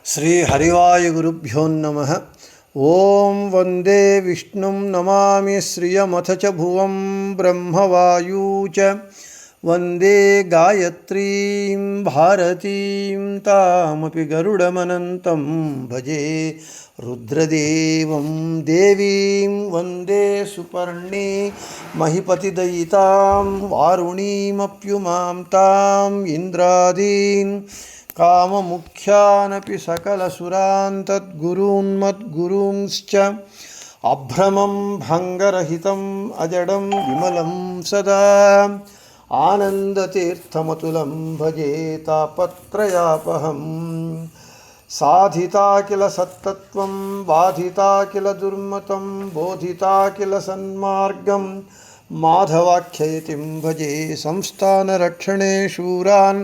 ಶ್ರೀ ಹರಿವಾಯುಗುರುಭ್ಯೋ ನಮಃ. ಓಂ ವಂದೇ ವಿಷ್ಣುಂ ನಮಾಮಿ ಶ್ರಿಯಮಥ ಚ ಭುವಂ ಬ್ರಹ್ಮವಾಯೂ ಚ ವಂದೇ ಗಾಯತ್ರೀಂ ಭಾರತೀಂ ತಾಮಪಿ ಗರುಡಮನಂತಂ ಭಜೆ ರುದ್ರದೇವಂ ದೇವೀಂ ವಂದೇ ಸುಪರ್ಣೇ ಮಹಿಪತಿದಯಿತಾಂ ವಾರುಣೀಮಪ್ಯುಮಾಂ ತಾಂ ಇಂದ್ರಾದೀನ್ ಕಾಮಮುಖ್ಯಾನಪಿ ಸಕಲಸುರಾನ್ ತದ್ಗುರೂನ್ಮದ್ಗುರೂಂಶ್ಚ ಅಭ್ರಮಂ ಭಂಗರಹಿತಂ ಅಜಡಂ ವಿಮಲಂ ಸದಾ ಆನಂದತೀರ್ಥಮತುಲಂ ಭಜೆ ತಾಪತ್ರಯಾಪಹಂ. ಸಾಧಿತಾ ಕಿಲ ಸತ್ತತ್ವಂ ಬಾಧಿತಾ ಕಿಲ ದುರ್ಮತಂ ಬೋಧಿತಾ ಕಿಲ ಸನ್ಮಾರ್ಗಂ ಮಾಧವಾಖ್ಯಯತಿಂ ಭಜೆ ಸಂಸ್ಥಾನರಕ್ಷಣೆ ಶೂರಾನ್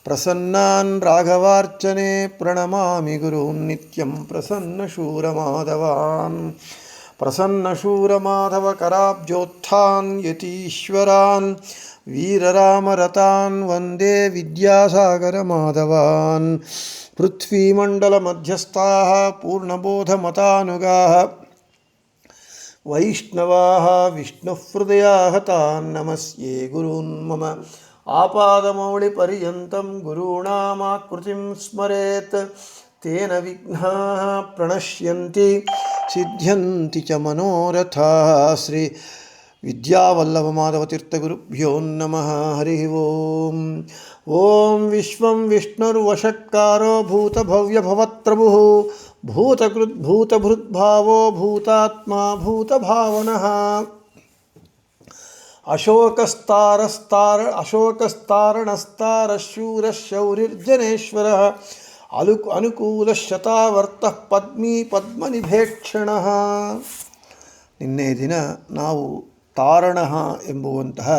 ಪ್ರಸನ್ನಾನ್ ರಾಘವಾರ್ಚನೆ ಪ್ರಣಮಾಮಿ ಗುರೂನ್ ನಿತ್ಯಂ ಪ್ರಸನ್ನಶೂರಮಾಧವಾನ್ ಪ್ರಸನ್ನಶೂರಮಾಧವಕರಾಬ್ಜೋತ್ಥಾನ್ ಯತೀಶ್ವರಾನ್ ವೀರರಾಮರತಾನ್ ವಂದೇ ವಿದ್ಯಾಸಾಗರಮಾಧವಾನ್. ಪೃಥ್ವೀಮಂಡಲಮಧ್ಯಸ್ಥಾಃ ಪೂರ್ಣಬೋಧಮತಾನುಗಾಃ ವೈಷ್ಣವಾಃ ವಿಷ್ಣುಹೃದಯಾಃ ತಾನ್ ನಮಸ್ಯೆ ಗುರೂನ್ ಮಮ ಆಪಾದಮೌಳಿಪರ್ಯಂತಂ ಗುರುಣಾಮಾಕೃತಿಂ ಸ್ಮರೇತ್ ತೇನ ವಿಘ್ನಾಃ ಪ್ರಣಶ್ಯಂತಿ ಸಿದ್ಧ್ಯಂತಿ ಚ ಮನೋರಥಾಃ. ಶ್ರೀ ವಿದ್ಯಾವಲ್ಲಭಮಾಧವತೀರ್ಥಗುರುಭ್ಯೋ ನಮಃ. ಹರಿ ಓಂ. ಓಂ ವಿಶ್ವಂ ವಿಷ್ಣುರ್ವಷಟ್ಕಾರೋ ಭೂತಭವ್ಯಭವತ್ಪ್ರಭುಃ ಭೂತಕೃದ್ಭೂತಭೃದ್ಭಾವೋ ಭೂತಾತ್ಮ ಭೂತಭಾವನಃ. ಅಶೋಕಸ್ತಾರಣಸ್ತಾರಶೂರಶೌರಿರ್ಜನೇಶ್ವರಃ ಅನುಕೂಲಶತಾವರ್ತಃ ಪದ್ಮೀ ಪದ್ಮನಿಭೇಕ್ಷಣಃ. ನಿನ್ನೆ ದಿನ ನಾವು ತಾರಣಃ ಎಂಬುವಂತಹ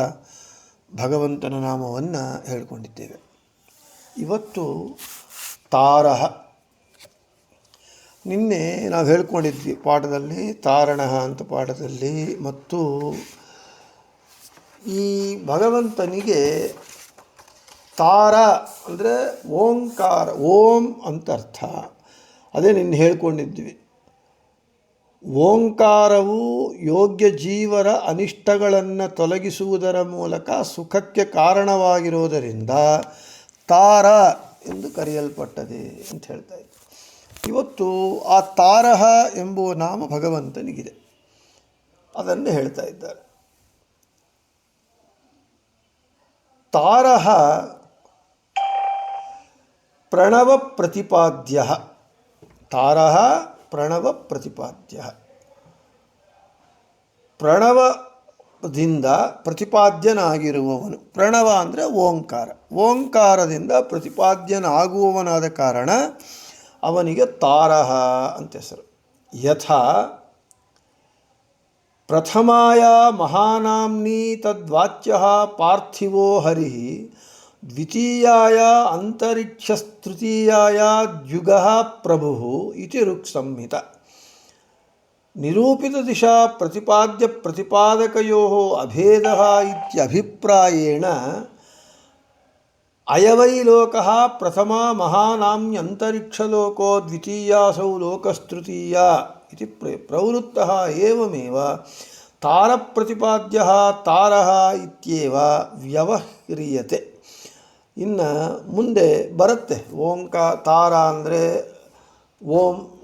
ಭಗವಂತನ ನಾಮವನ್ನು ಹೇಳಿಕೊಂಡಿದ್ದೇವೆ. ಇವತ್ತು ತಾರಃ. ನಿನ್ನೆ ನಾವು ಹೇಳ್ಕೊಂಡಿದ್ವಿ ಪಾಠದಲ್ಲಿ ತಾರಣಃ ಅಂತ ಪಾಠದಲ್ಲಿ. ಮತ್ತು ಈ ಭಗವಂತನಿಗೆ ತಾರ ಅಂದರೆ ಓಂಕಾರ, ಓಂ ಅಂತ ಅರ್ಥ. ಅದೇ ನಿನ್ನೆ ಹೇಳ್ಕೊಂಡಿದ್ವಿ. ಓಂಕಾರವು ಯೋಗ್ಯ ಜೀವರ ಅನಿಷ್ಟಗಳನ್ನು ತೊಲಗಿಸುವುದರ ಮೂಲಕ ಸುಖಕ್ಕೆ ಕಾರಣವಾಗಿರೋದರಿಂದ ತಾರ ಎಂದು ಕರೆಯಲ್ಪಟ್ಟದೆ ಅಂತ ಹೇಳ್ತಾ ಇದ್ದೆ. ಇವತ್ತು ಆ ತಾರಹ ಎಂಬುವ ನಾಮ ಭಗವಂತನಿಗಿದೆ, ಅದನ್ನು ಹೇಳ್ತಾ ಇದ್ದಾರೆ. ತಾರಹ ಪ್ರಣವ ಪ್ರತಿಪಾದ್ಯ. ತಾರಹ ಪ್ರಣವ ಪ್ರತಿಪಾದ್ಯ. ಪ್ರಣವದಿಂದ ಪ್ರತಿಪಾದ್ಯನಾಗಿರುವವನು. ಪ್ರಣವ ಅಂದರೆ ಓಂಕಾರ. ಓಂಕಾರದಿಂದ ಪ್ರತಿಪಾದ್ಯನಾಗುವವನಾದ ಕಾರಣ ಅವನಿಗೆ ತಾರಹ ಅಂತ ಹೆಸರು. ಯಥಾ ಪ್ರಥಮಾಯ ಮಹಾನಾಮ್ನಿ ತದ್ವಾಚ್ಯಃ ಪಾರ್ಥಿವೋ ಹರಿಃ ದ್ವಿತೀಯಾಯ ಅಂತರಿಕ್ಷಸ್ತೃತೀಯಾಯ ದ್ಯುಗಃ ಪ್ರಭುಃ ಇತಿ ಋಕ್ಸಂಹಿತ. ನಿರೂಪಿತ ದಿಶಾ ಪ್ರತಿಪಾದ್ಯ ಪ್ರತಿಪಾದಕಯೋಃ ಅಭೇದಃ ಇತ್ಯಭಿಪ್ರಾಯೇಣ ಅಯವೈ ಲೋಕಃ ಪ್ರಥಮ ಮಹಾನಾಮ್ಯಂತರಿಕ್ಷಲೋಕೋ ದ್ವಿತೀಯಾಸೌ ಲೋಕಸ್ತೃತೀಯ ಇತಿ ಪ್ರವೃತ್ತಃ. ಏವಮೇವ ತಾರಪ್ರತಿಪಾದ್ಯಃ ತಾರಃ ಇತ್ಯೇವ ವ್ಯವಹ್ರಿಯತೆ. ಇನ್ನು ಮುಂದೆ ಬರುತ್ತೆ. ತಾರ ಅಂದರೆ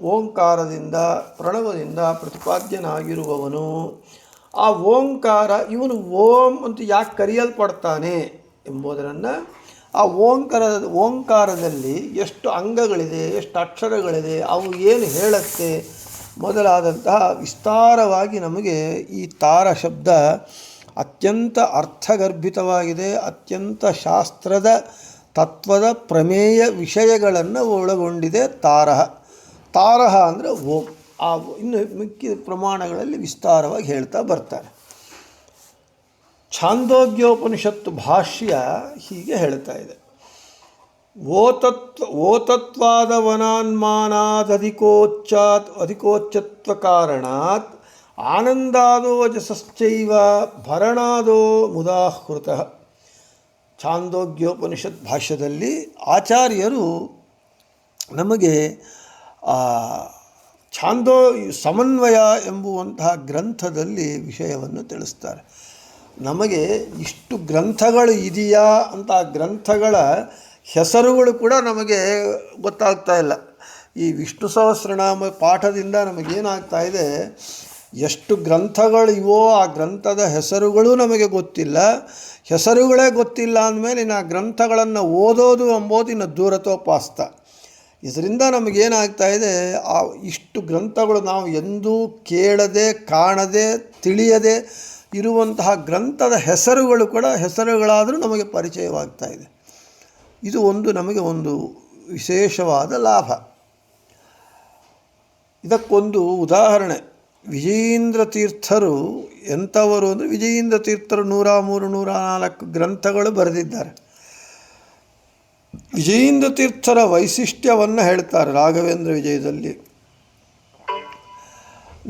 ಓಂಕಾರದಿಂದ ಪ್ರಣವದಿಂದ ಪ್ರತಿಪಾದ್ಯನಾಗಿರುವವನು. ಆ ಓಂಕಾರ, ಇವನು ಓಂ ಅಂತ ಯಾಕೆ ಕರೆಯಲ್ಪಡ್ತಾನೆ ಎಂಬುದನ್ನು, ಆ ಓಂಕಾರದಲ್ಲಿ ಎಷ್ಟು ಅಂಗಗಳಿದೆ, ಎಷ್ಟು ಅಕ್ಷರಗಳಿದೆ, ಅವು ಏನು ಹೇಳುತ್ತೆ ಮೊದಲಾದಂತಹ ವಿಸ್ತಾರವಾಗಿ ನಮಗೆ ಈ ತಾರ ಶಬ್ದ ಅತ್ಯಂತ ಅರ್ಥಗರ್ಭಿತವಾಗಿದೆ. ಅತ್ಯಂತ ಶಾಸ್ತ್ರದ ತತ್ವದ ಪ್ರಮೇಯ ವಿಷಯಗಳನ್ನು ಒಳಗೊಂಡಿದೆ ತಾರಹ. ತಾರಹ ಅಂದರೆ ಓಂ. ಆ ಇನ್ನು ಮಿಕ್ಕಿದ ಪ್ರಮಾಣಗಳಲ್ಲಿ ವಿಸ್ತಾರವಾಗಿ ಹೇಳ್ತಾ ಬರ್ತಾರೆ. ಛಾಂದೋಗ್ಯೋಪನಿಷತ್ತು ಭಾಷ್ಯ ಹೀಗೆ ಹೇಳ್ತಾ ಇದೆ. ಅಧಿಕೋಚ್ಚತ್ವ ಕಾರಣಾತ್ ಆನಂದಾದೋಜಸಶ್ಚೈವ ಭರಣಾದೋ ಮುದಾಹೃತಃ. ಛಾಂದೋಗ್ಯೋಪನಿಷತ್ ಭಾಷ್ಯದಲ್ಲಿ ಆಚಾರ್ಯರು ನಮಗೆ ಛಾಂದೋ ಸಮನ್ವಯ ಎಂಬುವಂತಹ ಗ್ರಂಥದಲ್ಲಿ ವಿಷಯವನ್ನು ತಿಳಿಸ್ತಾರೆ. ನಮಗೆ ಇಷ್ಟು ಗ್ರಂಥಗಳು ಇದೆಯಾ ಅಂತ ಆ ಗ್ರಂಥಗಳ ಹೆಸರುಗಳು ಕೂಡ ನಮಗೆ ಗೊತ್ತಾಗ್ತಾ ಇಲ್ಲ. ಈ ವಿಷ್ಣು ಸಹಸ್ರನಾಮ ಪಾಠದಿಂದ ನಮಗೇನಾಗ್ತಾ ಇದೆ, ಎಷ್ಟು ಗ್ರಂಥಗಳು ಇವೋ ಆ ಗ್ರಂಥದ ಹೆಸರುಗಳೂ ನಮಗೆ ಗೊತ್ತಿಲ್ಲ. ಹೆಸರುಗಳೇ ಗೊತ್ತಿಲ್ಲ ಅಂದಮೇಲೆ ಇನ್ನು ಆ ಗ್ರಂಥಗಳನ್ನು ಓದೋದು ಎಂಬುದು ಇನ್ನು ದೂರತೋಪಾಸ್ತ. ಇದರಿಂದ ನಮಗೇನಾಗ್ತಾ ಇದೆ, ಆ ಇಷ್ಟು ಗ್ರಂಥಗಳು ನಾವು ಎಂದೂ ಕೇಳದೆ ಕಾಣದೆ ತಿಳಿಯದೆ ಇರುವಂತಹ ಗ್ರಂಥದ ಹೆಸರುಗಳು ಕೂಡ ಹೆಸರುಗಳಾದರೂ ನಮಗೆ ಪರಿಚಯವಾಗ್ತಾ ಇದೆ. ಇದು ನಮಗೆ ಒಂದು ವಿಶೇಷವಾದ ಲಾಭ. ಇದಕ್ಕೊಂದು ಉದಾಹರಣೆ, ವಿಜಯೀಂದ್ರ ತೀರ್ಥರು ಎಂಥವರು ಅಂದರೆ, ವಿಜಯೀಂದ್ರ ತೀರ್ಥರು 103, 104 ಗ್ರಂಥಗಳು ಬರೆದಿದ್ದಾರೆ. ವಿಜಯೀಂದ್ರ ತೀರ್ಥರ ವೈಶಿಷ್ಟ್ಯವನ್ನು ಹೇಳ್ತಾರೆ ರಾಘವೇಂದ್ರ ವಿಜಯದಲ್ಲಿ.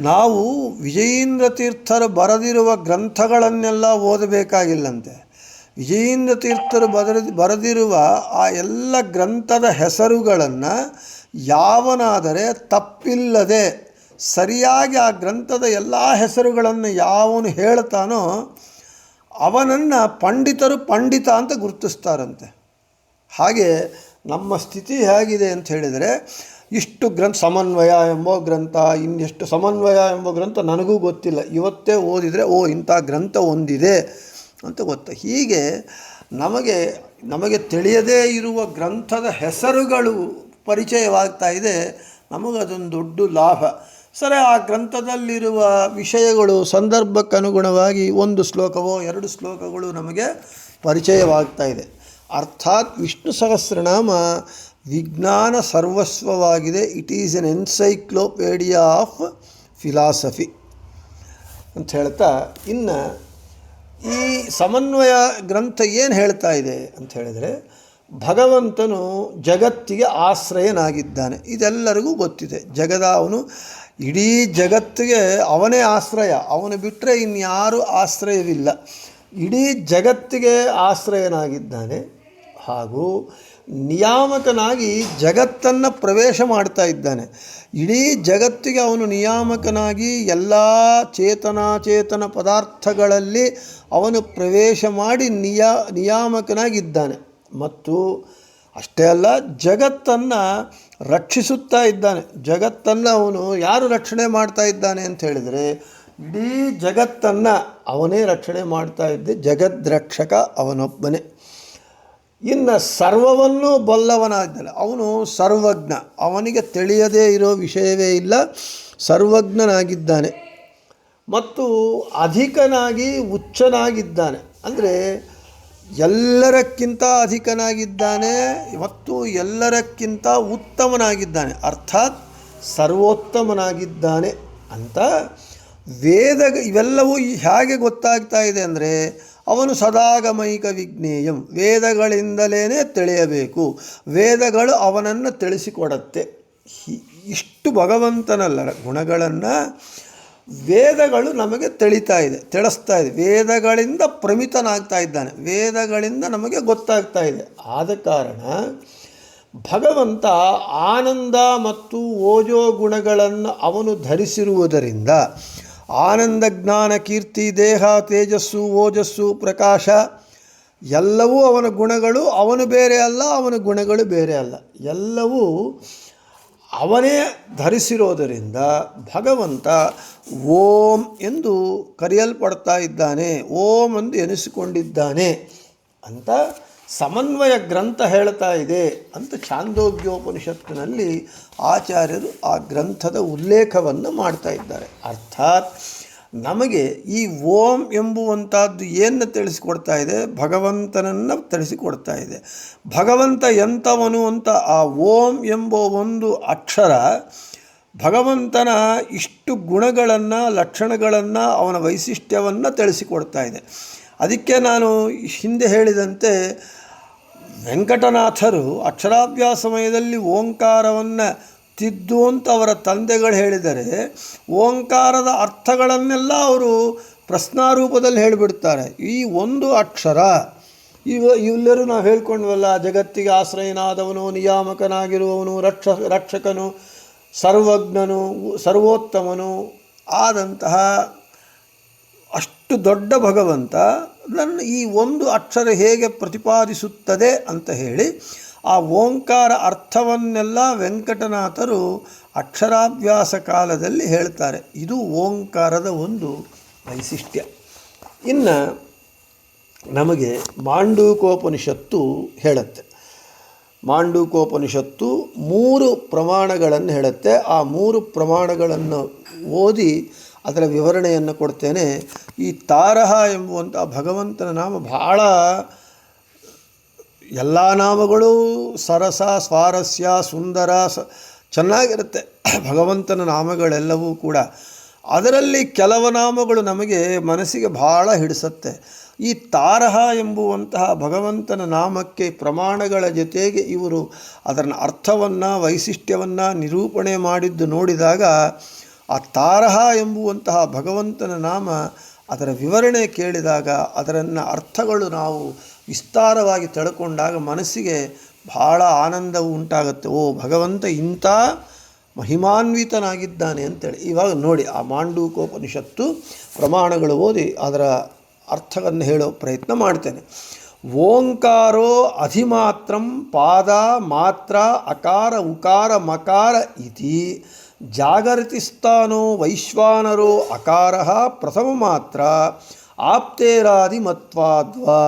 ನಾವು ವಿಜಯೀಂದ್ರ ತೀರ್ಥರು ಬರೆದಿರುವ ಗ್ರಂಥಗಳನ್ನೆಲ್ಲ ಓದಬೇಕಾಗಿಲ್ಲಂತೆ. ವಿಜಯೀಂದ್ರ ತೀರ್ಥರು ಬರೆದಿರುವ ಆ ಎಲ್ಲ ಗ್ರಂಥದ ಹೆಸರುಗಳನ್ನು ಯಾವನಾದರೆ ತಪ್ಪಿಲ್ಲದೆ ಸರಿಯಾಗಿ ಆ ಗ್ರಂಥದ ಎಲ್ಲ ಹೆಸರುಗಳನ್ನು ಯಾವನು ಹೇಳ್ತಾನೋ ಅವನನ್ನು ಪಂಡಿತರು ಪಂಡಿತ ಅಂತ ಗುರುತಿಸ್ತಾರಂತೆ. ಹಾಗೆ ನಮ್ಮ ಸ್ಥಿತಿ ಹೇಗಿದೆ ಅಂತ ಹೇಳಿದರೆ, ಇಷ್ಟು ಸಮನ್ವಯ ಎಂಬೋ ಗ್ರಂಥ, ಇನ್ನೆಷ್ಟು ಸಮನ್ವಯ ಎಂಬ ಗ್ರಂಥ ನನಗೂ ಗೊತ್ತಿಲ್ಲ. ಇವತ್ತೇ ಓದಿದರೆ ಇಂಥ ಗ್ರಂಥ ಒಂದಿದೆ ಅಂತ ಗೊತ್ತು. ಹೀಗೆ ನಮಗೆ ತಿಳಿಯದೇ ಇರುವ ಗ್ರಂಥದ ಹೆಸರುಗಳು ಪರಿಚಯವಾಗ್ತಾ ಇದೆ. ನಮಗದೊಂದು ದೊಡ್ಡ ಲಾಭ. ಸರಿ, ಆ ಗ್ರಂಥದಲ್ಲಿರುವ ವಿಷಯಗಳು ಸಂದರ್ಭಕ್ಕನುಗುಣವಾಗಿ 1 ಶ್ಲೋಕವೋ 2 ಶ್ಲೋಕಗಳು ನಮಗೆ ಪರಿಚಯವಾಗ್ತಾ ಇದೆ. ಅರ್ಥಾತ್ ವಿಷ್ಣು ಸಹಸ್ರನಾಮ ವಿಜ್ಞಾನ ಸರ್ವಸ್ವವಾಗಿದೆ. It is an encyclopedia of philosophy ಅಂತ ಹೇಳ್ತಾ, ಇನ್ನು ಈ ಸಮನ್ವಯ ಗ್ರಂಥ ಏನು ಹೇಳ್ತಾ ಇದೆ ಅಂತ ಹೇಳಿದರೆ, ಭಗವಂತನು ಜಗತ್ತಿಗೆ ಆಶ್ರಯನಾಗಿದ್ದಾನೆ. ಇದೆಲ್ಲರಿಗೂ ಗೊತ್ತಿದೆ. ಅವನು ಇಡೀ ಜಗತ್ತಿಗೆ ಅವನೇ ಆಶ್ರಯ. ಅವನು ಬಿಟ್ಟರೆ ಇನ್ಯಾರೂ ಆಶ್ರಯವಿಲ್ಲ. ಇಡೀ ಜಗತ್ತಿಗೆ ಆಶ್ರಯನಾಗಿದ್ದಾನೆ. ಹಾಗೂ ನಿಯಾಮಕನಾಗಿ ಜಗತ್ತನ್ನು ಪ್ರವೇಶ ಮಾಡ್ತಾ ಇದ್ದಾನೆ. ಇಡೀ ಜಗತ್ತಿಗೆ ಅವನು ನಿಯಾಮಕನಾಗಿ ಎಲ್ಲ ಚೇತನಾಚೇತನ ಪದಾರ್ಥಗಳಲ್ಲಿ ಅವನು ಪ್ರವೇಶ ಮಾಡಿ ನಿಯಾಮಕನಾಗಿದ್ದಾನೆ. ಮತ್ತು ಅಷ್ಟೇ ಅಲ್ಲ, ಜಗತ್ತನ್ನು ರಕ್ಷಿಸುತ್ತಾ ಇದ್ದಾನೆ. ಜಗತ್ತನ್ನು ಅವನು ಯಾರು ರಕ್ಷಣೆ ಮಾಡ್ತಾ ಇದ್ದಾನೆ ಅಂತ ಹೇಳಿದರೆ, ಇಡೀ ಜಗತ್ತನ್ನು ಅವನೇ ರಕ್ಷಣೆ ಮಾಡ್ತಾ ಇದ್ದೆ. ಜಗದ್ರಕ್ಷಕ ಅವನೊಬ್ಬನೇ. ಇನ್ನು ಸರ್ವವನ್ನೂ ಬಲ್ಲವನಾಗಿದ್ದಾನೆ. ಅವನು ಸರ್ವಜ್ಞ. ಅವನಿಗೆ ತಿಳಿಯದೇ ಇರೋ ವಿಷಯವೇ ಇಲ್ಲ. ಸರ್ವಜ್ಞನಾಗಿದ್ದಾನೆ. ಮತ್ತು ಅಧಿಕನಾಗಿ ಉಚ್ಚನಾಗಿದ್ದಾನೆ. ಅಂದರೆ ಎಲ್ಲರಕ್ಕಿಂತ ಅಧಿಕನಾಗಿದ್ದಾನೆ ಮತ್ತು ಎಲ್ಲರಕ್ಕಿಂತ ಉತ್ತಮನಾಗಿದ್ದಾನೆ. ಅರ್ಥಾತ್ ಸರ್ವೋತ್ತಮನಾಗಿದ್ದಾನೆ ಅಂತ ಇವೆಲ್ಲವೂ ಹೇಗೆ ಗೊತ್ತಾಗ್ತಾ ಇದೆ ಅಂದರೆ, ಅವನು ಸದಾಗಮೈಕ ವಿಜ್ಞೇಯಂ, ವೇದಗಳಿಂದಲೇ ತಿಳಿಯಬೇಕು. ವೇದಗಳು ಅವನನ್ನು ತಿಳಿಸಿಕೊಡತ್ತೆ. ಇಷ್ಟು ಭಗವಂತನಲ್ಲ ಗುಣಗಳನ್ನು ವೇದಗಳು ನಮಗೆ ತಿಳಿಸ್ತಾ ಇದೆ. ವೇದಗಳಿಂದ ಪ್ರಮಿತನಾಗ್ತಾ ಇದ್ದಾನೆ. ವೇದಗಳಿಂದ ನಮಗೆ ಗೊತ್ತಾಗ್ತಾ ಇದೆ. ಆದ ಕಾರಣ ಭಗವಂತ ಆನಂದ ಮತ್ತು ಓಜೋ ಗುಣಗಳನ್ನು ಅವನು ಧರಿಸಿರುವುದರಿಂದ, ಆನಂದ ಜ್ಞಾನ ಕೀರ್ತಿ ದೇಹ ತೇಜಸ್ಸು ಓಜಸ್ಸು ಪ್ರಕಾಶ ಎಲ್ಲವೂ ಅವನ ಗುಣಗಳು. ಅವನು ಬೇರೆ ಅಲ್ಲ, ಅವನ ಗುಣಗಳು ಬೇರೆ ಅಲ್ಲ. ಎಲ್ಲವೂ ಅವನೇ ಧರಿಸಿರೋದರಿಂದ ಭಗವಂತ ಓಂ ಎಂದು ಕರೆಯಲ್ಪಡ್ತಾ ಇದ್ದಾನೆ, ಓಂ ಎಂದು ಎನಿಸಿಕೊಂಡಿದ್ದಾನೆ ಅಂತ ಸಮನ್ವಯ ಗ್ರಂಥ ಹೇಳ್ತಾ ಇದೆ ಅಂತ ಛಾಂದೋಗ್ಯೋಪನಿಷತ್ತಿನಲ್ಲಿ ಆಚಾರ್ಯರು ಆ ಗ್ರಂಥದ ಉಲ್ಲೇಖವನ್ನು ಮಾಡ್ತಾ ಇದ್ದಾರೆ. ಅರ್ಥಾತ್ ನಮಗೆ ಈ ಓಂ ಎಂಬುವಂಥದ್ದು ಏನು ತಿಳಿಸಿಕೊಡ್ತಾ ಇದೆ, ಭಗವಂತನನ್ನು ತಿಳಿಸಿಕೊಡ್ತಾ ಇದೆ. ಭಗವಂತ ಎಂಥವನು ಅಂತ ಆ ಓಂ ಎಂಬ ಒಂದು ಅಕ್ಷರ ಭಗವಂತನ ಇಷ್ಟು ಗುಣಗಳನ್ನು ಲಕ್ಷಣಗಳನ್ನು ಅವನ ವೈಶಿಷ್ಟ್ಯವನ್ನು ತಿಳಿಸಿಕೊಡ್ತಾ ಇದೆ. ಅದಕ್ಕೆ ನಾನು ಹಿಂದೆ ಹೇಳಿದಂತೆ ವೆಂಕಟನಾಥರು ಅಕ್ಷರಾಭ್ಯಾಸ ಸಮಯದಲ್ಲಿ ಓಂಕಾರವನ್ನು ತಿದ್ದು ಅಂತ ಅವರ ತಂದೆಗಳು ಹೇಳಿದರೆ, ಓಂಕಾರದ ಅರ್ಥಗಳನ್ನೆಲ್ಲ ಅವರು ಪ್ರಶ್ನಾರೂಪದಲ್ಲಿ ಹೇಳಿಬಿಡ್ತಾರೆ. ಈ ಒಂದು ಅಕ್ಷರ ಇವೆಲ್ಲರೂ ನಾವು ಹೇಳ್ಕೊಂಡ್ವಲ್ಲ, ಜಗತ್ತಿಗೆ ಆಶ್ರಯನಾದವನು, ನಿಯಾಮಕನಾಗಿರುವವನು, ರಕ್ಷಕನು, ಸರ್ವಜ್ಞನು, ಸರ್ವೋತ್ತಮನು ಆದಂತಹ ಅಷ್ಟು ದೊಡ್ಡ ಭಗವಂತ ನನ್ನ ಈ ಒಂದು ಅಕ್ಷರ ಹೇಗೆ ಪ್ರತಿಪಾದಿಸುತ್ತದೆ ಅಂತ ಹೇಳಿ ಆ ಓಂಕಾರ ಅರ್ಥವನ್ನೆಲ್ಲ ವೆಂಕಟನಾಥರು ಅಕ್ಷರಾಭ್ಯಾಸ ಕಾಲದಲ್ಲಿ ಹೇಳ್ತಾರೆ. ಇದು ಓಂಕಾರದ ಒಂದು ವೈಶಿಷ್ಟ್ಯ. ಇನ್ನು ನಮಗೆ ಮಾಂಡೂಕೋಪನಿಷತ್ತು ಹೇಳುತ್ತೆ. ಮಾಂಡೂಕೋಪನಿಷತ್ತು 3 ಪ್ರಮಾಣಗಳನ್ನು ಹೇಳುತ್ತೆ. ಆ 3 ಪ್ರಮಾಣಗಳನ್ನು ಓದಿ ಅದರ ವಿವರಣೆಯನ್ನು ಕೊಡ್ತೇನೆ. ಈ ತಾರಹ ಎಂಬುವಂಥ ಭಗವಂತನ ನಾಮ ಬಹಳ, ಎಲ್ಲ ನಾಮಗಳು ಸರಸ, ಸ್ವಾರಸ್ಯ, ಸುಂದರ, ಚೆನ್ನಾಗಿರುತ್ತೆ ಭಗವಂತನ ನಾಮಗಳೆಲ್ಲವೂ ಕೂಡ. ಅದರಲ್ಲಿ ಕೆಲವು ನಾಮಗಳು ನಮಗೆ ಮನಸ್ಸಿಗೆ ಬಹಳ ಹಿಡಿಸುತ್ತೆ. ಈ ತಾರಹ ಎಂಬುವಂತಹ ಭಗವಂತನ ನಾಮಕ್ಕೆ ಪ್ರಮಾಣಗಳ ಜೊತೆಗೆ ಇವರು ಅದರ ಅರ್ಥವನ್ನು, ವೈಶಿಷ್ಟ್ಯವನ್ನು ನಿರೂಪಣೆ ಮಾಡಿದ್ದು ನೋಡಿದಾಗ ಆ ತಾರಹ ಎಂಬುವಂತಹ ಭಗವಂತನ ನಾಮ ಅದರ ವಿವರಣೆ ಕೇಳಿದಾಗ ಅದರನ್ನು ಅರ್ಥಗಳು ನಾವು ವಿಸ್ತಾರವಾಗಿ ತಿಳ್ಕೊಂಡಾಗ ಮನಸ್ಸಿಗೆ ಬಹಳ ಆನಂದವು ಉಂಟಾಗುತ್ತೆ. ಓ, ಭಗವಂತ ಇಂಥ ಮಹಿಮಾನ್ವಿತನಾಗಿದ್ದಾನೆ ಅಂತೇಳಿ. ಇವಾಗ ನೋಡಿ, ಆ ಮಾಂಡೂಕೋಪನಿಷತ್ತು ಪ್ರಮಾಣಗಳು ಓದಿ ಅದರ ಅರ್ಥವನ್ನು ಹೇಳೋ ಪ್ರಯತ್ನ ಮಾಡ್ತೇನೆ. ಓಂಕಾರೋ ಅಧಿಮಾತ್ರಂ ಪಾದ ಮಾತ್ರ ಅಕಾರ ಉಕಾರ ಮಕಾರ ಇತಿ ಜಾಗರಿತಿಸ್ಥಾನೋ ವೈಶ್ವಾನರೋ ಅಕಾರ ಪ್ರಥಮ ಮಾತ್ರ ಆಪ್ತೇರಾದಿಮತ್ವಾದ್ವಾ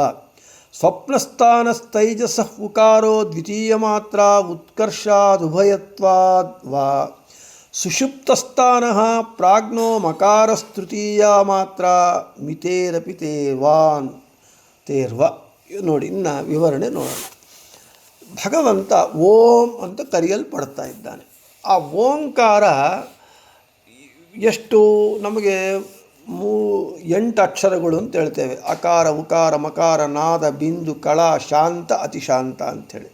ಸ್ವಪ್ನಸ್ಥಾನಸ್ತೈಜಸ ಉಕಾರೋ ದ್ವಿತೀಯ ಮಾತ್ರ ಉತ್ಕರ್ಷಾದುಭಯತ್ವಾದ್ವಾ ಸುಷುಪ್ತಸ್ಥಾನ ಪ್ರಾಜ್ಞೋ ಮಕಾರಸ್ತೃತೀಯ ಮಾತ್ರ ಮಿತೇರಪಿ ತೇರ್ವ. ನೋಡಿ, ಇನ್ನು ವಿವರಣೆ ನೋಡೋಣ. ಭಗವಂತ ಓಂ ಅಂತ ಕರೆಯಲ್ಪಡ್ತಾ ಇದ್ದಾನೆ. ಆ ಓಂಕಾರ ಎಷ್ಟು ನಮಗೆ 8 ಅಕ್ಷರಗಳು ಅಂತ ಹೇಳ್ತೇವೆ. ಅಕಾರ ಉಕಾರ ಮಕಾರ ನಾದ ಬಿಂದು ಕಳ ಶಾಂತ ಅತಿಶಾಂತ ಅಂಥೇಳಿ.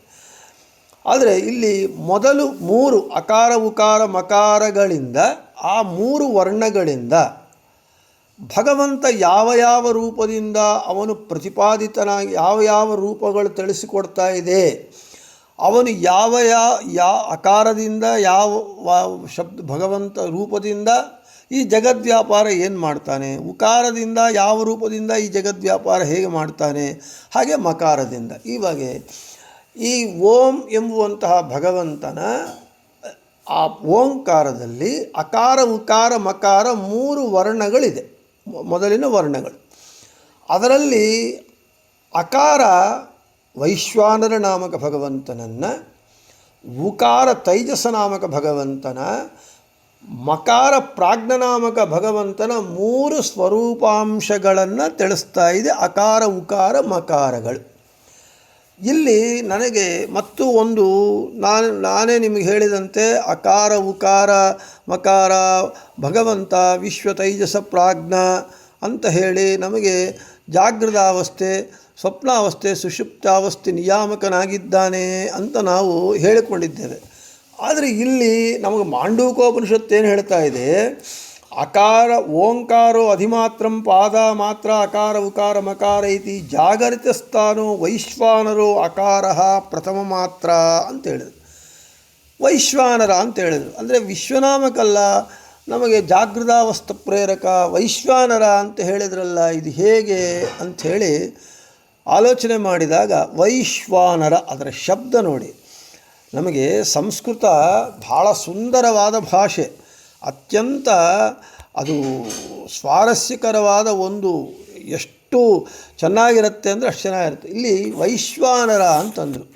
ಆದರೆ ಇಲ್ಲಿ ಮೊದಲು 3 ಅಕಾರ ಉಕಾರ ಮಕಾರಗಳಿಂದ, ಆ 3 ವರ್ಣಗಳಿಂದ ಭಗವಂತ ಯಾವ ಯಾವ ರೂಪದಿಂದ ಅವನು ಪ್ರತಿಪಾದಿತನಾಗಿ ಯಾವ ರೂಪಗಳು ತಿಳಿಸಿಕೊಡ್ತಾ ಇದೆ, ಅವನು ಯಾವ ಅಕಾರದಿಂದ ಯಾವ ಭಗವಂತ ರೂಪದಿಂದ ಈ ಜಗದ್ವ್ಯಾಪಾರ ಏನು ಮಾಡ್ತಾನೆ, ಉಕಾರದಿಂದ ಯಾವ ರೂಪದಿಂದ ಈ ಜಗದ್ವ್ಯಾಪಾರ ಹೇಗೆ ಮಾಡ್ತಾನೆ, ಹಾಗೆ ಮಕಾರದಿಂದ. ಇವಾಗ ಈ ಓಂ ಎಂಬುವಂತಹ ಭಗವಂತನ ಆ ಓಂಕಾರದಲ್ಲಿ ಅಕಾರ ಉಕಾರ ಮಕಾರ 3 ವರ್ಣಗಳಿದೆ, ಮೊದಲಿನ ವರ್ಣಗಳು. ಅದರಲ್ಲಿ ಅಕಾರ ವೈಶ್ವಾನರ ನಾಮಕ ಭಗವಂತನನ್ನು, ಉಕಾರ ತೈಜಸ ನಾಮಕ ಭಗವಂತನ, ಮಕಾರ ಪ್ರಾಜ್ಞನಾಮಕ ಭಗವಂತನ 3 ಸ್ವರೂಪಾಂಶಗಳನ್ನು ತಿಳಿಸ್ತಾ ಇದೆ ಅಕಾರ ಉಕಾರ ಮಕಾರಗಳು. ಇಲ್ಲಿ ನನಗೆ ಮತ್ತು ಒಂದು ನಾನೇ ನಿಮಗೆ ಹೇಳಿದಂತೆ ಅಕಾರ ಉಕಾರ ಮಕಾರ ಭಗವಂತ ವಿಶ್ವ ತೈಜಸ ಪ್ರಾಜ್ಞ ಅಂತ ಹೇಳಿ ನಮಗೆ ಜಾಗೃತಾವಸ್ಥೆ, ಸ್ವಪ್ನಾವಸ್ಥೆ, ಸುಷುಪ್ತಾವಸ್ಥೆ ನಿಯಾಮಕನಾಗಿದ್ದಾನೆ ಅಂತ ನಾವು ಹೇಳಿಕೊಂಡಿದ್ದೇವೆ. ಆದರೆ ಇಲ್ಲಿ ನಮಗೆ ಮಾಂಡೂಕೋಪನಿಷತ್ತು ಏನು ಹೇಳ್ತಾ ಇದೆ, ಅಕಾರ ಓಂಕಾರೋ ಅಧಿಮಾತ್ರಂ ಪಾದ ಮಾತ್ರ ಅಕಾರ ಉಕಾರ ಮಕಾರ ಇತಿ ಜಾಗರಿತ ಸ್ಥಾನೋ ವೈಶ್ವಾನರೋ ಅಕಾರ ಪ್ರಥಮ ಮಾತ್ರ ಅಂತ ಹೇಳಿದ್ರು. ವೈಶ್ವಾನರ ಅಂತ ಹೇಳಿದರು ಅಂದರೆ ವಿಶ್ವನಾಮಕಲ್ಲ, ನಮಗೆ ಜಾಗೃತಾವಸ್ಥ ಪ್ರೇರಕ ವೈಶ್ವಾನರ ಅಂತ ಹೇಳಿದ್ರಲ್ಲ, ಇದು ಹೇಗೆ ಅಂಥೇಳಿ ಆಲೋಚನೆ ಮಾಡಿದಾಗ ವೈಶ್ವಾನರ ಅದರ ಶಬ್ದ ನೋಡಿ. ನಮಗೆ ಸಂಸ್ಕೃತ ಭಾಳ ಸುಂದರವಾದ ಭಾಷೆ, ಅತ್ಯಂತ ಅದು ಸ್ವಾರಸ್ಯಕರವಾದ ಒಂದು, ಎಷ್ಟು ಚೆನ್ನಾಗಿರುತ್ತೆ ಅಂದರೆ ಅಷ್ಟು ಚೆನ್ನಾಗಿರುತ್ತೆ. ಇಲ್ಲಿ ವೈಶ್ವಾನರ ಅಂತಂದರು.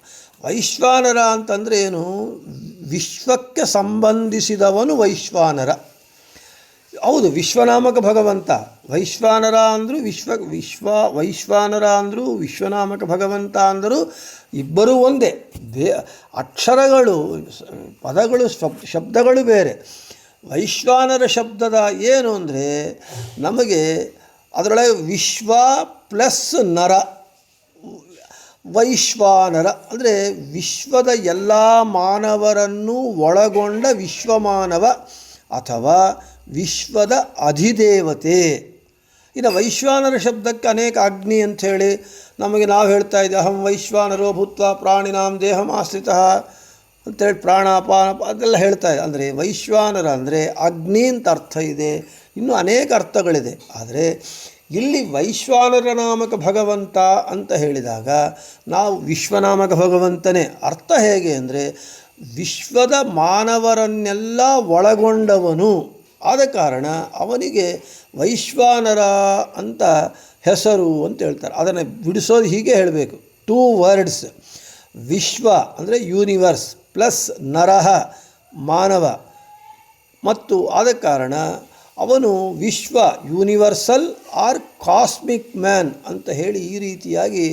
ವೈಶ್ವಾನರ ಅಂತಂದರೆ ಏನು, ವಿಶ್ವಕ್ಕೆ ಸಂಬಂಧಿಸಿದವನು ವೈಶ್ವಾನರ. ಹೌದು, ವಿಶ್ವನಾಮಕ ಭಗವಂತ. ವೈಶ್ವಾನರ ಅಂದರು ವೈಶ್ವಾನರ ಅಂದರು, ವಿಶ್ವನಾಮಕ ಭಗವಂತ ಅಂದರು, ಇಬ್ಬರೂ ಒಂದೇ. ಅಕ್ಷರಗಳು, ಪದಗಳು, ಶಬ್ದಗಳು ಬೇರೆ. ವೈಶ್ವಾನರ ಶಬ್ದದ ಏನು ಅಂದರೆ ನಮಗೆ ಅದರೊಳಗೆ ವಿಶ್ವ ಪ್ಲಸ್ ನರ, ವೈಶ್ವಾನರ ಅಂದರೆ ವಿಶ್ವದ ಎಲ್ಲ ಮಾನವರನ್ನು ಒಳಗೊಂಡ ವಿಶ್ವಮಾನವ ಅಥವಾ ವಿಶ್ವದ ಅಧಿದೇವತೆ. ಇನ್ನು ವೈಶ್ವಾನರ ಶಬ್ದಕ್ಕೆ ಅನೇಕ ಅಗ್ನಿ ಅಂಥೇಳಿ ನಮಗೆ ನಾವು ಹೇಳ್ತಾ ಇದ್ದೀವಿ, ಅಹಂ ವೈಶ್ವಾನರೋ ಭೂತ್ವ ಪ್ರಾಣಿನಾಂ ದೇಹಂ ಆಶ್ರಿತಃ ಅಂತೇಳಿ ಪ್ರಾಣಾಪಾನ ಅದೆಲ್ಲ ಹೇಳ್ತಾ ಇದೆ. ಅಂದರೆ ವೈಶ್ವಾನರ ಅಂದರೆ ಅಗ್ನಿ ಅಂತ ಅರ್ಥ ಇದೆ, ಇನ್ನೂ ಅನೇಕ ಅರ್ಥಗಳಿದೆ. ಆದರೆ ಇಲ್ಲಿ ವೈಶ್ವಾನರ ನಾಮಕ ಭಗವಂತ ಅಂತ ಹೇಳಿದಾಗ ನಾವು ವಿಶ್ವನಾಮಕ ಭಗವಂತನೇ. ಅರ್ಥ ಹೇಗೆ ಅಂದರೆ ವಿಶ್ವದ ಮಾನವರನ್ನೆಲ್ಲ ಒಳಗೊಂಡವನು, ಆದ ಕಾರಣ ಅವನಿಗೆ ವೈಶ್ವಾನರ ಅಂತ ಹೆಸರು ಅಂತ ಹೇಳ್ತಾರೆ. ಅದನ್ನು ಬಿಡಿಸೋದು ಹೀಗೆ ಹೇಳಬೇಕು, 2 ವರ್ಡ್ಸ್. ವಿಶ್ವ ಅಂದರೆ ಯೂನಿವರ್ಸ್ ಪ್ಲಸ್ ನರಹ ಮಾನವ, ಮತ್ತು ಆದ ಕಾರಣ ಅವನು ವಿಶ್ವ ಯೂನಿವರ್ಸಲ್ ಆರ್ ಕಾಸ್ಮಿಕ್ ಮ್ಯಾನ್ ಅಂತ ಹೇಳಿ ಈ ರೀತಿಯಾಗಿ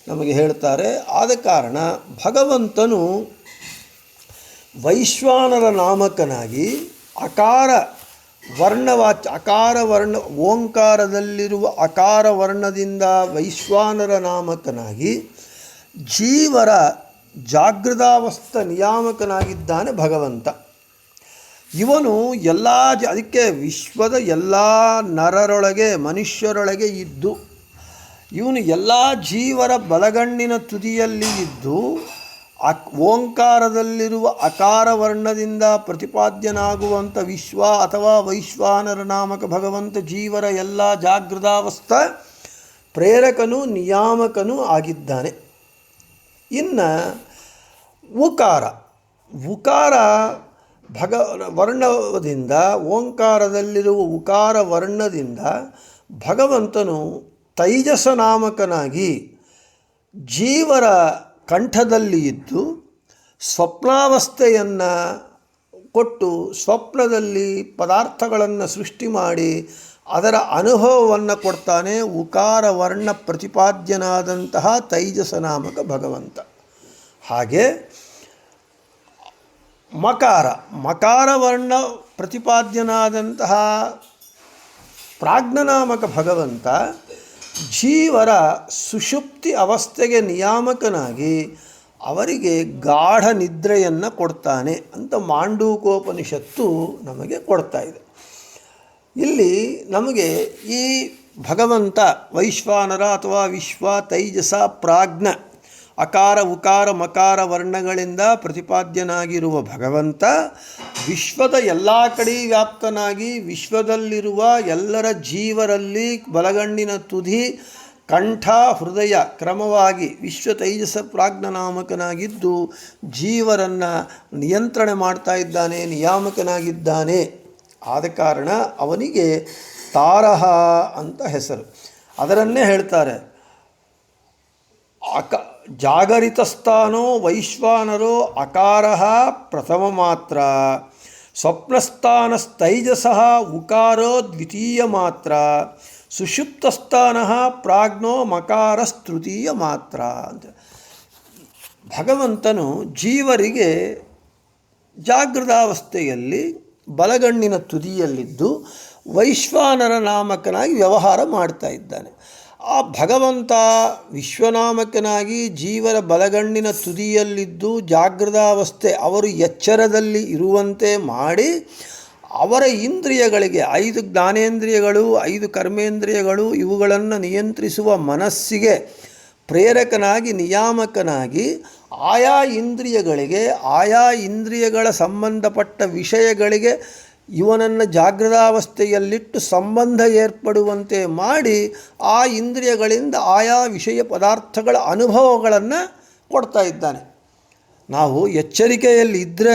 ನಮಗೆ ಹೇಳ್ತಾರೆ. ಆದ ಕಾರಣ ಭಗವಂತನು ವೈಶ್ವಾನರ ನಾಮಕನಾಗಿ ಅಕಾರ ವರ್ಣವಾಚ್ಯ ಅಕಾರ ವರ್ಣ ಓಂಕಾರದಲ್ಲಿರುವ ಅಕಾರ ವರ್ಣದಿಂದ ವೈಶ್ವಾನರ ನಾಮಕನಾಗಿ ಜೀವರ ಜಾಗೃತಾವಸ್ಥ ನಿಯಾಮಕನಾಗಿದ್ದಾನೆ ಭಗವಂತ. ಇವನು ಎಲ್ಲ ಅದಕ್ಕೆ ವಿಶ್ವದ ಎಲ್ಲ ನರರೊಳಗೆ ಮನುಷ್ಯರೊಳಗೆ ಇದ್ದು ಇವನು ಎಲ್ಲ ಜೀವರ ಬಲಗಣ್ಣಿನ ತುದಿಯಲ್ಲಿ ಇದ್ದು ಓಂಕಾರದಲ್ಲಿರುವ ಅಕಾರ ವರ್ಣದಿಂದ ಪ್ರತಿಪಾದ್ಯನಾಗುವಂಥ ವಿಶ್ವ ಅಥವಾ ವೈಶ್ವಾನರ ನಾಮಕ ಭಗವಂತ ಜೀವರ ಎಲ್ಲ ಜಾಗೃತಾವಸ್ಥ ಪ್ರೇರಕನೂ ನಿಯಾಮಕನೂ ಆಗಿದ್ದಾನೆ. ಇನ್ನು ಉಕಾರ ವರ್ಣದಿಂದ ಓಂಕಾರದಲ್ಲಿರುವ ಉಕಾರ ವರ್ಣದಿಂದ ಭಗವಂತನು ತೈಜಸ ನಾಮಕನಾಗಿ ಜೀವರ ಕಂಠದಲ್ಲಿ ಇದ್ದು ಸ್ವಪ್ನಾವಸ್ಥೆಯನ್ನು ಕೊಟ್ಟು ಸ್ವಪ್ನದಲ್ಲಿ ಪದಾರ್ಥಗಳನ್ನು ಸೃಷ್ಟಿ ಮಾಡಿ ಅದರ ಅನುಭವವನ್ನು ಕೊಡ್ತಾನೆ ಉಕಾರ ವರ್ಣ ಪ್ರತಿಪಾದ್ಯನಾದಂತಹ ತೈಜಸ ನಾಮಕ ಭಗವಂತ. ಹಾಗೆ ಮಕಾರ ವರ್ಣ ಪ್ರತಿಪಾದ್ಯನಾದಂತಹ ಪ್ರಾಜ್ಞನಾಮಕ ಭಗವಂತ ಜೀವರ ಸುಷುಪ್ತಿ ಅವಸ್ಥೆಗೆ ನಿಯಾಮಕನಾಗಿ ಅವರಿಗೆ ಗಾಢ ನಿದ್ರೆಯನ್ನು ಕೊಡ್ತಾನೆ ಅಂತ ಮಾಂಡೂಕೋಪನಿಷತ್ತು ನಮಗೆ ಕೊಡ್ತಾ ಇದೆ. ಇಲ್ಲಿ ನಮಗೆ ಈ ಭಗವಂತ ವೈಶ್ವಾನರ ಅಥವಾ ವಿಶ್ವ ತೈಜಸ ಪ್ರಾಜ್ಞ ಅಕಾರ ಉಕಾರ ಮಕಾರ ವರ್ಣಗಳಿಂದ ಪ್ರತಿಪಾದ್ಯನಾಗಿರುವ ಭಗವಂತ ವಿಶ್ವದ ಎಲ್ಲ ಕಡೆ ವ್ಯಾಪ್ತನಾಗಿ ವಿಶ್ವದಲ್ಲಿರುವ ಎಲ್ಲರ ಜೀವರಲ್ಲಿ ಬಲಗಣ್ಣಿನ ತುದಿ ಕಂಠ ಹೃದಯ ಕ್ರಮವಾಗಿ ವಿಶ್ವ ತೈಜಸ ಪ್ರಾಜ್ಞನಾಮಕನಾಗಿದ್ದು ಜೀವರನ್ನು ನಿಯಂತ್ರಣೆ ಮಾಡ್ತಾ ಇದ್ದಾನೆ, ನಿಯಾಮಕನಾಗಿದ್ದಾನೆ. ಆದ ಕಾರಣ ಅವನಿಗೆ ತಾರಹ ಅಂತ ಹೆಸರು. ಅದರನ್ನೇ ಹೇಳ್ತಾರೆ ಜಾಗರಿತಸ್ಥಾನೋ ವೈಶ್ವಾನರೋ ಅಕಾರ ಪ್ರಥಮ ಮಾತ್ರ, ಸ್ವಪ್ನಸ್ಥಾನಸ್ತೈಜಸ ಉಕಾರೋ ದ್ವಿತೀಯ ಮಾತ್ರ, ಸುಷುಪ್ತಸ್ಥಾನ ಪ್ರಾಜ್ಞೋ ಮಕಾರಸ್ತೃತೀಯ ಮಾತ್ರ ಅಂತ. ಭಗವಂತನು ಜೀವರಿಗೆ ಜಾಗೃತಾವಸ್ಥೆಯಲ್ಲಿ ಬಲಗಣ್ಣಿನ ತುದಿಯಲ್ಲಿದ್ದು ವೈಶ್ವಾನರ ನಾಮಕನಾಗಿ ವ್ಯವಹಾರ ಮಾಡ್ತಾ ಇದ್ದಾನೆ. ಆ ಭಗವಂತ ವಿಶ್ವನಾಮಕನಾಗಿ ಜೀವರ ಬಲಗಣ್ಣಿನ ತುದಿಯಲ್ಲಿದ್ದು ಜಾಗೃತಾವಸ್ಥೆ ಅವರು ಎಚ್ಚರದಲ್ಲಿ ಇರುವಂತೆ ಮಾಡಿ ಅವರ ಇಂದ್ರಿಯಗಳಿಗೆ 5 ಜ್ಞಾನೇಂದ್ರಿಯಗಳು 5 ಕರ್ಮೇಂದ್ರಿಯಗಳು ಇವುಗಳನ್ನು ನಿಯಂತ್ರಿಸುವ ಮನಸ್ಸಿಗೆ ಪ್ರೇರಕನಾಗಿ ನಿಯಾಮಕನಾಗಿ ಆಯಾ ಇಂದ್ರಿಯಗಳಿಗೆ ಆಯಾ ಇಂದ್ರಿಯಗಳ ಸಂಬಂಧಪಟ್ಟ ವಿಷಯಗಳಿಗೆ ಇವನನ್ನು ಜಾಗೃತಾವಸ್ಥೆಯಲ್ಲಿಟ್ಟು ಸಂಬಂಧ ಏರ್ಪಡುವಂತೆ ಮಾಡಿ ಆ ಇಂದ್ರಿಯಗಳಿಂದ ಆಯಾ ವಿಷಯ ಪದಾರ್ಥಗಳ ಅನುಭವಗಳನ್ನು ಕೊಡ್ತಾ ಇದ್ದಾನೆ. ನಾವು ಎಚ್ಚರಿಕೆಯಲ್ಲಿ ಇದ್ರೇ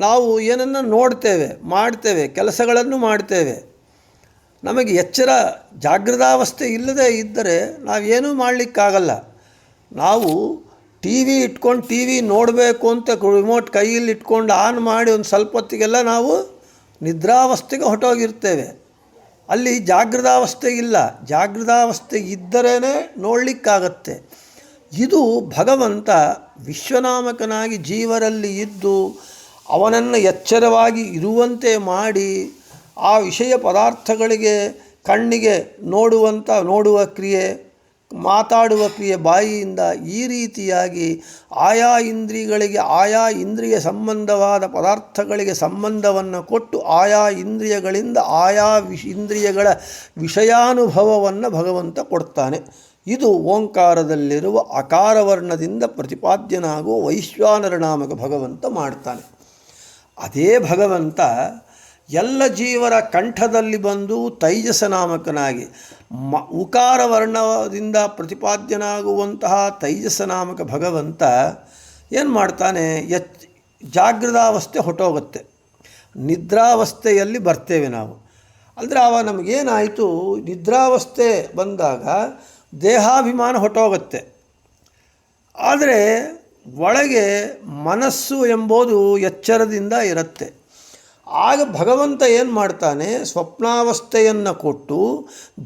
ನಾವು ಏನನ್ನು ನೋಡ್ತೇವೆ, ಮಾಡ್ತೇವೆ, ಕೆಲಸಗಳನ್ನು ಮಾಡ್ತೇವೆ. ನಮಗೆ ಎಚ್ಚರ ಜಾಗೃತಾವಸ್ಥೆ ಇಲ್ಲದೇ ಇದ್ದರೆ ನಾವೇನೂ ಮಾಡಲಿಕ್ಕಾಗಲ್ಲ. ನಾವು ಟಿ ವಿ ಇಟ್ಕೊಂಡು ಟಿ ವಿ ನೋಡಬೇಕು ಅಂತ ರಿಮೋಟ್ ಕೈಯಲ್ಲಿ ಇಟ್ಕೊಂಡು ಆನ್ ಮಾಡಿ ಒಂದು ಸ್ವಲ್ಪ ಹೊತ್ತಿಗೆಲ್ಲ ನಾವು ನಿದ್ರಾವಸ್ಥೆಗೆ ಹೊರಟೋಗಿರ್ತೇವೆ. ಅಲ್ಲಿ ಜಾಗೃತಾವಸ್ಥೆ ಇಲ್ಲ. ಜಾಗೃತಾವಸ್ಥೆ ಇದ್ದರೇ ನೋಡಲಿಕ್ಕಾಗತ್ತೆ. ಇದು ಭಗವಂತ ವಿಶ್ವನಾಮಕನಾಗಿ ಜೀವರಲ್ಲಿ ಇದ್ದು ಅವನನ್ನು ಎಚ್ಚರವಾಗಿ ಇರುವಂತೆ ಮಾಡಿ ಆ ವಿಷಯ ಪದಾರ್ಥಗಳಿಗೆ ಕಣ್ಣಿಗೆ ನೋಡುವ ಕ್ರಿಯೆ ಮಾತಾಡುವ ಕ್ರಿಯೆ ಬಾಯಿಯಿಂದ ಈ ರೀತಿಯಾಗಿ ಆಯಾ ಇಂದ್ರಿಯಗಳಿಗೆ ಆಯಾ ಇಂದ್ರಿಯ ಸಂಬಂಧವಾದ ಪದಾರ್ಥಗಳಿಗೆ ಸಂಬಂಧವನ್ನು ಕೊಟ್ಟು ಆಯಾ ಇಂದ್ರಿಯಗಳಿಂದ ಆಯಾ ಇಂದ್ರಿಯಗಳ ವಿಷಯಾನುಭವವನ್ನು ಭಗವಂತ ಕೊಡ್ತಾನೆ. ಇದು ಓಂಕಾರದಲ್ಲಿರುವ ಅಕಾರವರ್ಣದಿಂದ ಪ್ರತಿಪಾದ್ಯನಾಗುವ ವೈಶ್ವಾನರ ನಾಮಕ ಭಗವಂತ ಮಾಡ್ತಾನೆ. ಅದೇ ಭಗವಂತ ಎಲ್ಲ ಜೀವರ ಕಂಠದಲ್ಲಿ ಬಂದು ತೈಜಸ ನಾಮಕನಾಗಿ ಉಕಾರ ವರ್ಣದಿಂದ ಪ್ರತಿಪಾದ್ಯನಾಗುವಂತಹ ತೈಜಸ ನಾಮಕ ಭಗವಂತ ಏನು ಮಾಡ್ತಾನೆ, ಜಾಗೃತಾವಸ್ಥೆ ಹೊಟ್ಟೋಗುತ್ತೆ, ನಿದ್ರಾವಸ್ಥೆಯಲ್ಲಿ ಬರ್ತೇವೆ ನಾವು. ಅಂದರೆ ನಮಗೇನಾಯಿತು, ನಿದ್ರಾವಸ್ಥೆ ಬಂದಾಗ ದೇಹಾಭಿಮಾನ ಹೊಟ್ಟೋಗುತ್ತೆ, ಆದರೆ ಒಳಗೆ ಮನಸ್ಸು ಎಂಬುದು ಎಚ್ಚರದಿಂದ ಇರುತ್ತೆ. ಆಗ ಭಗವಂತ ಏನು ಮಾಡ್ತಾನೆ, ಸ್ವಪ್ನಾವಸ್ಥೆಯನ್ನು ಕೊಟ್ಟು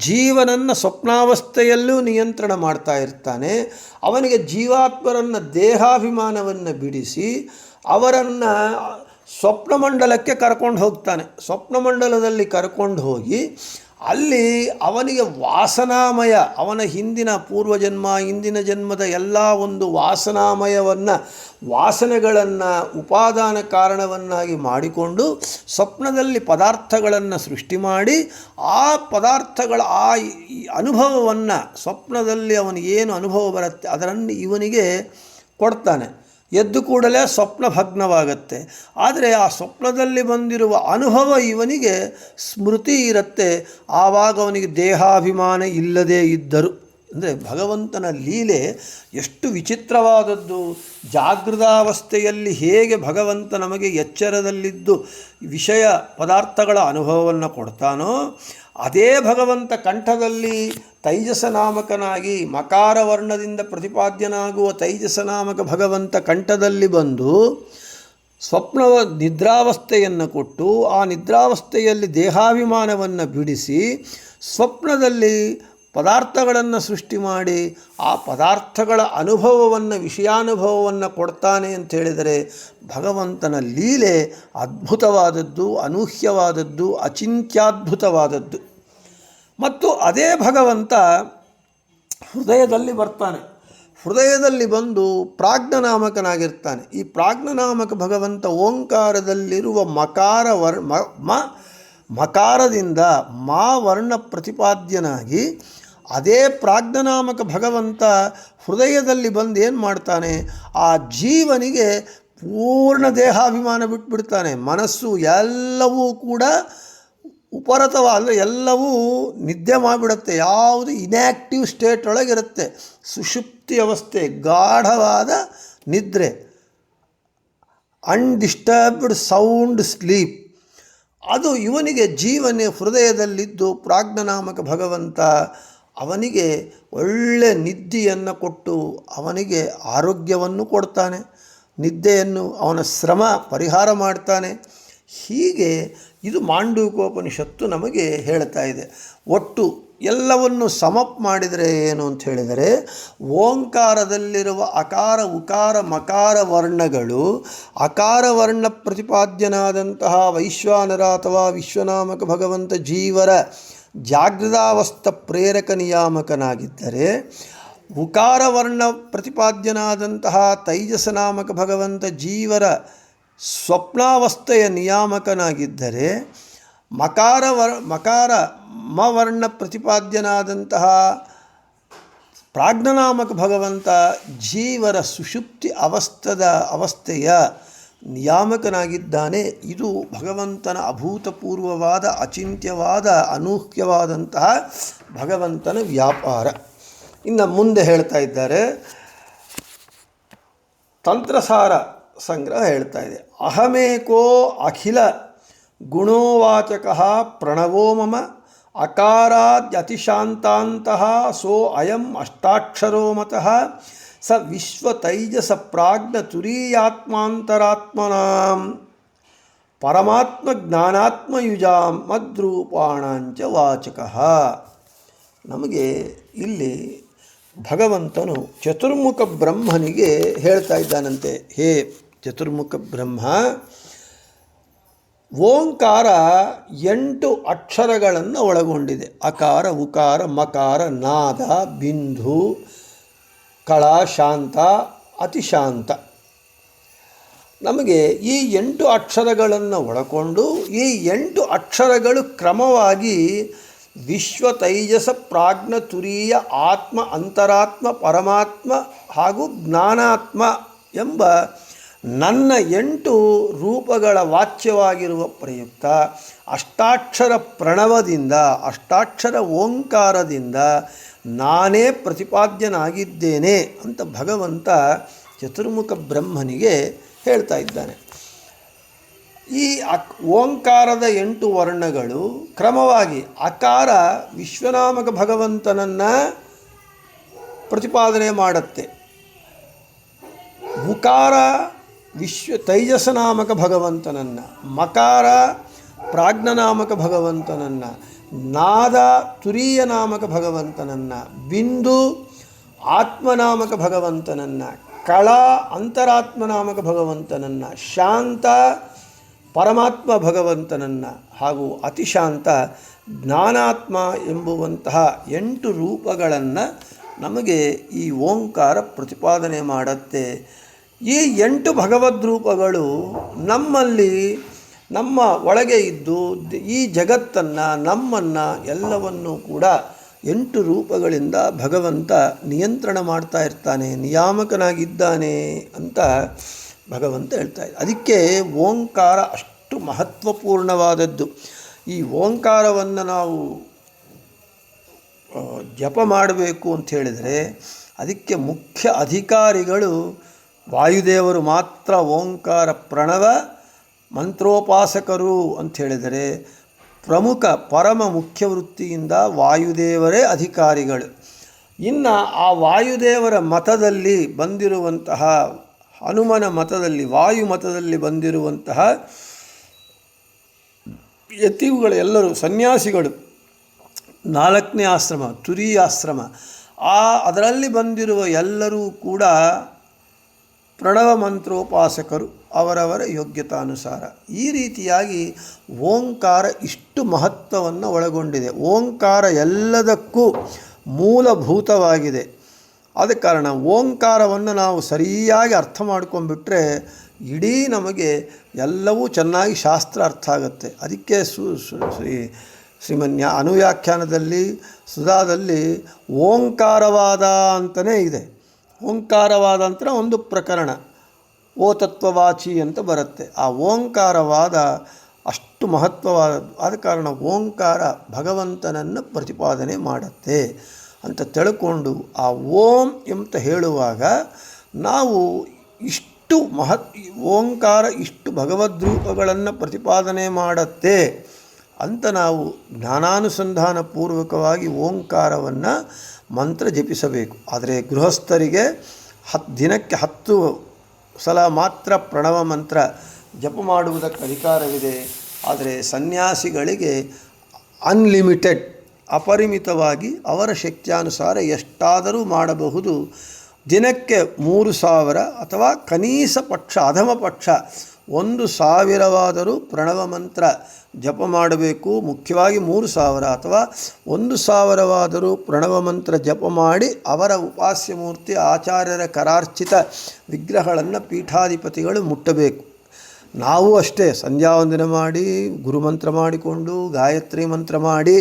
ಜೀವನನ್ನು ಸ್ವಪ್ನಾವಸ್ಥೆಯಲ್ಲೂ ನಿಯಂತ್ರಣ ಮಾಡ್ತಾ ಇರ್ತಾನೆ. ಅವನಿಗೆ ಜೀವಾತ್ಮರನ್ನು ದೇಹಾಭಿಮಾನವನ್ನು ಬಿಡಿಸಿ ಅವರನ್ನು ಸ್ವಪ್ನಮಂಡಲಕ್ಕೆ ಕರ್ಕೊಂಡು ಹೋಗ್ತಾನೆ. ಸ್ವಪ್ನಮಂಡಲದಲ್ಲಿ ಕರ್ಕೊಂಡು ಹೋಗಿ ಅಲ್ಲಿ ಅವನಿಗೆ ವಾಸನಾಮಯ, ಅವನ ಹಿಂದಿನ ಪೂರ್ವಜನ್ಮ ಹಿಂದಿನ ಜನ್ಮದ ಎಲ್ಲ ಒಂದು ವಾಸನೆಗಳನ್ನು ಉಪಾದಾನ ಕಾರಣವನ್ನಾಗಿ ಮಾಡಿಕೊಂಡು ಸ್ವಪ್ನದಲ್ಲಿ ಪದಾರ್ಥಗಳನ್ನು ಸೃಷ್ಟಿ ಮಾಡಿ ಆ ಪದಾರ್ಥಗಳ ಅನುಭವವನ್ನು ಸ್ವಪ್ನದಲ್ಲಿ ಅವನಿಗೇನು ಅನುಭವ ಬರುತ್ತೆ ಅದನ್ನು ಇವನಿಗೆ ಕೊಡ್ತಾನೆ. ಎದ್ದು ಕೂಡಲೇ ಸ್ವಪ್ನ ಭಗ್ನವಾಗತ್ತೆ. ಆದರೆ ಆ ಸ್ವಪ್ನದಲ್ಲಿ ಬಂದಿರುವ ಅನುಭವ ಇವನಿಗೆ ಸ್ಮೃತಿ ಇರುತ್ತೆ. ಆವಾಗ ಅವನಿಗೆ ದೇಹಾಭಿಮಾನ ಇಲ್ಲದೇ ಇದ್ದರು. ಅಂದರೆ ಭಗವಂತನ ಲೀಲೆ ಎಷ್ಟು ವಿಚಿತ್ರವಾದದ್ದು. ಜಾಗೃತಾವಸ್ಥೆಯಲ್ಲಿ ಹೇಗೆ ಭಗವಂತ ನಮಗೆ ಎಚ್ಚರದಲ್ಲಿದ್ದು ವಿಷಯ ಪದಾರ್ಥಗಳ ಅನುಭವವನ್ನು ಕೊಡ್ತಾನೋ, ಅದೇ ಭಗವಂತ ಕಂಠದಲ್ಲಿ ತೈಜಸ ನಾಮಕನಾಗಿ ಮಕಾರ ವರ್ಣದಿಂದ ಪ್ರತಿಪಾದ್ಯನಾಗುವ ತೈಜಸ ನಾಮಕ ಭಗವಂತ ಕಂಠದಲ್ಲಿ ಬಂದು ನಿದ್ರಾವಸ್ಥೆಯನ್ನು ಕೊಟ್ಟು ಆ ನಿದ್ರಾವಸ್ಥೆಯಲ್ಲಿ ದೇಹಾಭಿಮಾನವನ್ನು ಬಿಡಿಸಿ ಸ್ವಪ್ನದಲ್ಲಿ ಪದಾರ್ಥಗಳನ್ನು ಸೃಷ್ಟಿ ಮಾಡಿ ಆ ಪದಾರ್ಥಗಳ ಅನುಭವವನ್ನು ವಿಷಯಾನುಭವವನ್ನು ಕೊಡ್ತಾನೆ ಅಂತ ಹೇಳಿದರೆ ಭಗವಂತನ ಲೀಲೆ ಅದ್ಭುತವಾದದ್ದು, ಅನೂಹ್ಯವಾದದ್ದು, ಅಚಿಂತ್ಯದ್ಭುತವಾದದ್ದು. ಮತ್ತು ಅದೇ ಭಗವಂತ ಹೃದಯದಲ್ಲಿ ಬರ್ತಾನೆ. ಹೃದಯದಲ್ಲಿ ಬಂದು ಪ್ರಾಜ್ಞನಾಮಕನಾಗಿರ್ತಾನೆ. ಈ ಪ್ರಾಜ್ಞನಾಮಕ ಭಗವಂತ ಓಂಕಾರದಲ್ಲಿರುವ ಮಕಾರದಿಂದ ವರ್ಣ ಪ್ರತಿಪಾದ್ಯನಾಗಿ ಅದೇ ಪ್ರಾಜ್ಞನಾಮಕ ಭಗವಂತ ಹೃದಯದಲ್ಲಿ ಬಂದು ಏನು ಮಾಡ್ತಾನೆ, ಆ ಜೀವನಿಗೆ ಪೂರ್ಣ ದೇಹಾಭಿಮಾನ ಬಿಟ್ಬಿಡ್ತಾನೆ. ಮನಸ್ಸು ಎಲ್ಲವೂ ಕೂಡ ಅಂದರೆ ಎಲ್ಲವೂ ನಿದ್ದೆ ಮಾಡಿಬಿಡುತ್ತೆ. ಯಾವುದು ಇನ್ಯಾಕ್ಟಿವ್ ಸ್ಟೇಟ್ ಒಳಗಿರುತ್ತೆ. ಸುಷುಪ್ತಿ ಅವಸ್ಥೆ, ಗಾಢವಾದ ನಿದ್ರೆ, ಅನ್ಡಿಸ್ಟರ್ಬ್ಡ್ ಸೌಂಡ್ ಸ್ಲೀಪ್. ಅದು ಇವನಿಗೆ ಜೀವನ ಹೃದಯದಲ್ಲಿದ್ದು ಪ್ರಾಜ್ಞನಾಮಕ ಭಗವಂತ ಅವನಿಗೆ ಒಳ್ಳೆ ನಿದ್ದೆಯನ್ನು ಕೊಟ್ಟು ಅವನಿಗೆ ಆರೋಗ್ಯವನ್ನು ಕೊಡ್ತಾನೆ. ನಿದ್ದೆಯನ್ನು ಅವನ ಶ್ರಮ ಪರಿಹಾರ ಮಾಡ್ತಾನೆ. ಹೀಗೆ ಇದು ಮಾಂಡೂಕೋಪನಿಷತ್ತು ನಮಗೆ ಹೇಳ್ತಾ ಇದೆ. ಒಟ್ಟು ಎಲ್ಲವನ್ನು ಸಮಪ್ ಮಾಡಿದರೆ ಏನು ಅಂತ ಹೇಳಿದರೆ, ಓಂಕಾರದಲ್ಲಿರುವ ಅಕಾರ ಉಕಾರ ಮಕಾರ ವರ್ಣಗಳು ಅಕಾರ ವರ್ಣ ಪ್ರತಿಪಾದ್ಯನಾದಂತಹ ವೈಶ್ವಾನರ ಅಥವಾ ವಿಶ್ವನಾಮಕ ಭಗವಂತ ಜೀವರ ಜಾಗೃತಾವಸ್ಥ ಪ್ರೇರಕ ನಿಯಾಮಕನಾಗಿದ್ದರೆ, ಉಕಾರ ವರ್ಣ ಪ್ರತಿಪಾದ್ಯನಾದಂತಹ ತೈಜಸ ನಾಮಕ ಭಗವಂತ ಜೀವರ ಸ್ವಪ್ನಾವಸ್ಥೆಯ ನಿಯಾಮಕನಾಗಿದ್ದರೆ, ಮಕಾರ ವರ್ಣ ಪ್ರತಿಪಾದ್ಯನಾದಂತಹ ಪ್ರಾಜ್ಞನಾಮಕ ಭಗವಂತ ಜೀವರ ಸುಷುಪ್ತಿ ಅವಸ್ಥೆಯ ನಿಯಾಮಕನಾಗಿದ್ದಾನೆ. ಇದು ಭಗವಂತನ ಅಭೂತಪೂರ್ವವಾದ ಅಚಿಂತ್ಯವಾದ ಅನೂಹ್ಯವಾದಂತಹ ಭಗವಂತನ ವ್ಯಾಪಾರ. ಇನ್ನು ಮುಂದೆ ಹೇಳ್ತಾ ಇದ್ದಾರೆ, ತಂತ್ರಸಾರ ಸಂಗ್ರಹ ಹೇಳ್ತಾ ಇದೆ. ಅಹಮೇಕೋ ಅಖಿಲ ಗುಣೋವಾಚಕ ಪ್ರಣವೋ ಮಮ ಅಕಾರಾದ್ಯತಿಶಾಂತಾಂತಃ ಸೋ ಅಯಂ ಅಷ್ಟಾಕ್ಷರೋ ಮತಃ ಸ ವಿಶ್ವತೈಜಸ ಪ್ರಾಜ್ಞ ತುರೀಯಾತ್ಮಾಂತರಾತ್ಮನಾಂ ಪರಮಾತ್ಮ ಜ್ಞಾನಾತ್ಮಯುಜಾಂ ಮದ್ರೂಪಾಣಾಂಚ ವಾಚಕಃ. ನಮಗೆ ಇಲ್ಲಿ ಭಗವಂತನು ಚತುರ್ಮುಖ ಬ್ರಹ್ಮನಿಗೆ ಹೇಳ್ತಾ ಇದ್ದಾನಂತೆ, ಹೇ ಚತುರ್ಮುಖ ಬ್ರಹ್ಮ, ಓಂಕಾರ 8 ಅಕ್ಷರಗಳನ್ನು ಒಳಗೊಂಡಿದೆ. ಅಕಾರ, ಉಕಾರ, ಮಕಾರ, ನಾದ, ಬಿಂದು, ಕಳ, ಶಾಂತ, ಅತಿಶಾಂತ. ನಮಗೆ ಈ 8 ಅಕ್ಷರಗಳನ್ನು ಒಳಗೊಂಡು ಈ 8 ಅಕ್ಷರಗಳು ಕ್ರಮವಾಗಿ ವಿಶ್ವ, ತೈಜಸ, ಪ್ರಾಜ್ಞ, ತುರೀಯ, ಆತ್ಮ, ಅಂತರಾತ್ಮ, ಪರಮಾತ್ಮ ಹಾಗೂ ಜ್ಞಾನಾತ್ಮ ಎಂಬ ನನ್ನ 8 ರೂಪಗಳ ವಾಚ್ಯವಾಗಿರುವ ಪ್ರಯುಕ್ತ ಅಷ್ಟಾಕ್ಷರ ಪ್ರಣವದಿಂದ, ಅಷ್ಟಾಕ್ಷರ ಓಂಕಾರದಿಂದ ನಾನೇ ಪ್ರತಿಪಾದ್ಯನಾಗಿದ್ದೇನೆ ಅಂತ ಭಗವಂತ ಚತುರ್ಮುಖ ಬ್ರಹ್ಮನಿಗೆ ಹೇಳ್ತಾ ಇದ್ದಾನೆ. ಈ ಓಂಕಾರದ 8 ವರ್ಣಗಳು ಕ್ರಮವಾಗಿ ಅಕಾರ ವಿಶ್ವನಾಮಕ ಭಗವಂತನನ್ನು ಪ್ರತಿಪಾದನೆ ಮಾಡುತ್ತೆ, ಉಕಾರ ತೈಜಸನಾಮಕ ಭಗವಂತನನ್ನು, ಮಕಾರ ಪ್ರಾಜ್ಞನಾಮಕ ಭಗವಂತನನ್ನು, ನಾದ ತುರೀಯ ನಾಮಕ ಭಗವಂತನನ್ನು, ಬಿಂದು ಆತ್ಮನಾಮಕ ಭಗವಂತನನ್ನು, ಕಳ ಅಂತರಾತ್ಮನಾಮಕ ಭಗವಂತನನ್ನು, ಶಾಂತ ಪರಮಾತ್ಮ ಭಗವಂತನನ್ನು ಹಾಗೂ ಅತಿಶಾಂತ ಜ್ಞಾನಾತ್ಮ ಎಂಬುವಂತಹ 8 ರೂಪಗಳನ್ನು ನಮಗೆ ಈ ಓಂಕಾರ ಪ್ರತಿಪಾದನೆ ಮಾಡುತ್ತೆ. ಈ 8 ಭಗವದ್ ರೂಪಗಳು ನಮ್ಮಲ್ಲಿ, ನಮ್ಮ ಒಳಗೆ ಇದ್ದು ಈ ಜಗತ್ತನ್ನು, ನಮ್ಮನ್ನು ಎಲ್ಲವನ್ನೂ ಕೂಡ 8 ರೂಪಗಳಿಂದ ಭಗವಂತ ನಿಯಂತ್ರಣ ಮಾಡ್ತಾ ಇರ್ತಾನೆ, ನಿಯಾಮಕನಾಗಿದ್ದಾನೆ ಅಂತ ಭಗವಂತ ಹೇಳ್ತಾ ಇದ್ದ. ಅದಕ್ಕೆ ಓಂಕಾರ ಅಷ್ಟು ಮಹತ್ವಪೂರ್ಣವಾದದ್ದು. ಈ ಓಂಕಾರವನ್ನು ನಾವು ಜಪ ಮಾಡಬೇಕು ಅಂತ ಹೇಳಿದರೆ ಅದಕ್ಕೆ ಮುಖ್ಯ ಅಧಿಕಾರಿಗಳು ವಾಯುದೇವರು ಮಾತ್ರ. ಓಂಕಾರ ಪ್ರಣವ ಮಂತ್ರೋಪಾಸಕರು ಅಂತ ಹೇಳಿದರೆ ಪ್ರಮುಖ ಪರಮ ಮುಖ್ಯ ವೃತ್ತಿಯಿಂದ ವಾಯುದೇವರೇ ಅಧಿಕಾರಿಗಳು. ಇನ್ನು ಆ ವಾಯುದೇವರ ಮತದಲ್ಲಿ ಬಂದಿರುವಂತಹ, ಹನುಮನ ಮತದಲ್ಲಿ, ವಾಯು ಮತದಲ್ಲಿ ಬಂದಿರುವಂತಹ ಯತಿಗಳು ಎಲ್ಲರೂ ಸನ್ಯಾಸಿಗಳು, 4ನೇ ಆಶ್ರಮ ತುರೀಯಾಶ್ರಮ, ಅದರಲ್ಲಿ ಬಂದಿರುವ ಎಲ್ಲರೂ ಕೂಡ ಪ್ರಣವ ಮಂತ್ರೋಪಾಸಕರು, ಅವರವರ ಯೋಗ್ಯತಾನುಸಾರ. ಈ ರೀತಿಯಾಗಿ ಓಂಕಾರ ಇಷ್ಟು ಮಹತ್ವವನ್ನು ಒಳಗೊಂಡಿದೆ. ಓಂಕಾರ ಎಲ್ಲದಕ್ಕೂ ಮೂಲಭೂತವಾಗಿದೆ. ಆದ ಕಾರಣ ಓಂಕಾರವನ್ನು ನಾವು ಸರಿಯಾಗಿ ಅರ್ಥ ಮಾಡ್ಕೊಂಡ್ಬಿಟ್ರೆ ಇಡೀ ನಮಗೆ ಎಲ್ಲವೂ ಚೆನ್ನಾಗಿ ಶಾಸ್ತ್ರ ಅರ್ಥ ಆಗುತ್ತೆ. ಅದಕ್ಕೆ ಶ್ರೀಮನ್ಯ ಅನುವ್ಯಾಖ್ಯಾನದಲ್ಲಿ ಸುಧಾದಲ್ಲಿ ಓಂಕಾರವಾದ ಅಂತಲೇ ಇದೆ. ಓಂಕಾರವಾದ ಅಂತ ಒಂದು ಪ್ರಕರಣ, ಓ ತತ್ವವಾಚಿ ಅಂತ ಬರುತ್ತೆ. ಆ ಓಂಕಾರವಾದ ಅಷ್ಟು ಮಹತ್ವವಾದದ್ದು. ಆದ ಕಾರಣ ಓಂಕಾರ ಭಗವಂತನನ್ನು ಪ್ರತಿಪಾದನೆ ಮಾಡುತ್ತೆ ಅಂತ ತಿಳ್ಕೊಂಡು ಆ ಓಂ ಅಂತ ಹೇಳುವಾಗ ನಾವು ಇಷ್ಟು ಓಂಕಾರ ಇಷ್ಟು ಭಗವದ್ರೂಪಗಳನ್ನು ಪ್ರತಿಪಾದನೆ ಮಾಡುತ್ತೆ ಅಂತ ನಾವು ಜ್ಞಾನಾನುಸಂಧಾನ ಪೂರ್ವಕವಾಗಿ ಓಂಕಾರವನ್ನು ಮಂತ್ರ ಜಪಿಸಬೇಕು. ಆದರೆ ಗೃಹಸ್ಥರಿಗೆ ದಿನಕ್ಕೆ 10 ಸಲ ಮಾತ್ರ ಪ್ರಣವ ಮಂತ್ರ ಜಪ ಮಾಡುವುದಕ್ಕೆ ಅಧಿಕಾರವಿದೆ. ಆದರೆ ಸನ್ಯಾಸಿಗಳಿಗೆ ಅನ್ಲಿಮಿಟೆಡ್, ಅಪರಿಮಿತವಾಗಿ ಅವರ ಶಕ್ತ್ಯಾನುಸಾರ ಎಷ್ಟಾದರೂ ಮಾಡಬಹುದು. ದಿನಕ್ಕೆ 3000 ಅಥವಾ ಕನೀಸ ಪಕ್ಷ ಅಧಮ ಪಕ್ಷ 1000ವಾದರೂ ಪ್ರಣವ ಮಂತ್ರ ಜಪ ಮಾಡಬೇಕು. ಮುಖ್ಯವಾಗಿ 3000 ಅಥವಾ 1000ವಾದರೂ ಪ್ರಣವ ಮಂತ್ರ ಜಪ ಮಾಡಿ ಅವರ ಉಪಾಸ್ಯ ಮೂರ್ತಿ ಆಚಾರ್ಯರ ಕರಾರ್ಚಿತ ವಿಗ್ರಹಗಳನ್ನು ಪೀಠಾಧಿಪತಿಗಳು ಮುಟ್ಟಬೇಕು. ನಾವು ಅಷ್ಟೇ ಸಂಧ್ಯಾವಂದನೆ ಮಾಡಿ ಗುರುಮಂತ್ರ ಮಾಡಿಕೊಂಡು ಗಾಯತ್ರಿ ಮಂತ್ರ ಮಾಡಿ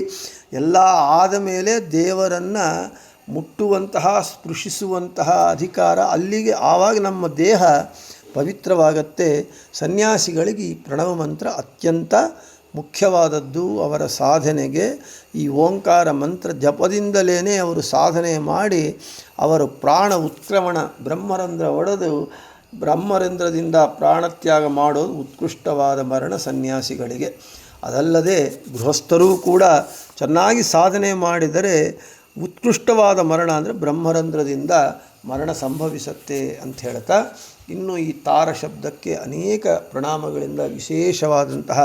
ಎಲ್ಲ ಆದ ಮೇಲೆ ದೇವರನ್ನು ಮುಟ್ಟುವಂತಹ ಸ್ಪೃಶಿಸುವಂತಹ ಅಧಿಕಾರ ಅಲ್ಲಿಗೆ, ಆವಾಗ ನಮ್ಮ ದೇಹ ಪವಿತ್ರವಾಗತ್ತೆ. ಸನ್ಯಾಸಿಗಳಿಗೆ ಈ ಪ್ರಣವ ಮಂತ್ರ ಅತ್ಯಂತ ಮುಖ್ಯವಾದದ್ದು. ಅವರ ಸಾಧನೆಗೆ ಈ ಓಂಕಾರ ಮಂತ್ರ ಜಪದಿಂದಲೇ ಅವರು ಸಾಧನೆ ಮಾಡಿ ಅವರು ಪ್ರಾಣ ಉತ್ಕ್ರಮಣ, ಬ್ರಹ್ಮರಂಧ್ರ ಒಡೆದು ಬ್ರಹ್ಮರಂಧ್ರದಿಂದ ಪ್ರಾಣತ್ಯಾಗ ಮಾಡೋದು ಉತ್ಕೃಷ್ಟವಾದ ಮರಣ ಸನ್ಯಾಸಿಗಳಿಗೆ. ಅದಲ್ಲದೆ ಗೃಹಸ್ಥರೂ ಕೂಡ ಚೆನ್ನಾಗಿ ಸಾಧನೆ ಮಾಡಿದರೆ ಉತ್ಕೃಷ್ಟವಾದ ಮರಣ ಅಂದರೆ ಬ್ರಹ್ಮರಂಧ್ರದಿಂದ ಮರಣ ಸಂಭವಿಸುತ್ತೆ ಅಂತ ಹೇಳ್ತಾ, ಇನ್ನು ಈ ತಾರ ಶಬ್ದಕ್ಕೆ ಅನೇಕ ಪ್ರಣಾಮಗಳಿಂದ ವಿಶೇಷವಾದಂತಹ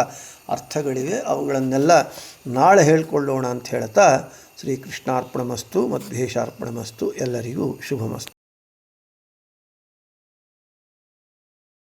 ಅರ್ಥಗಳಿವೆ. ಅವುಗಳನ್ನೆಲ್ಲ ನಾಳೆ ಹೇಳಿಕೊಳ್ಳೋಣ ಅಂತ ಹೇಳ್ತಾ ಶ್ರೀಕೃಷ್ಣಾರ್ಪಣಮಸ್ತು ಮಧ್ವೇಶಾರ್ಪಣಮಸ್ತು. ಎಲ್ಲರಿಗೂ ಶುಭಮಸ್ತು.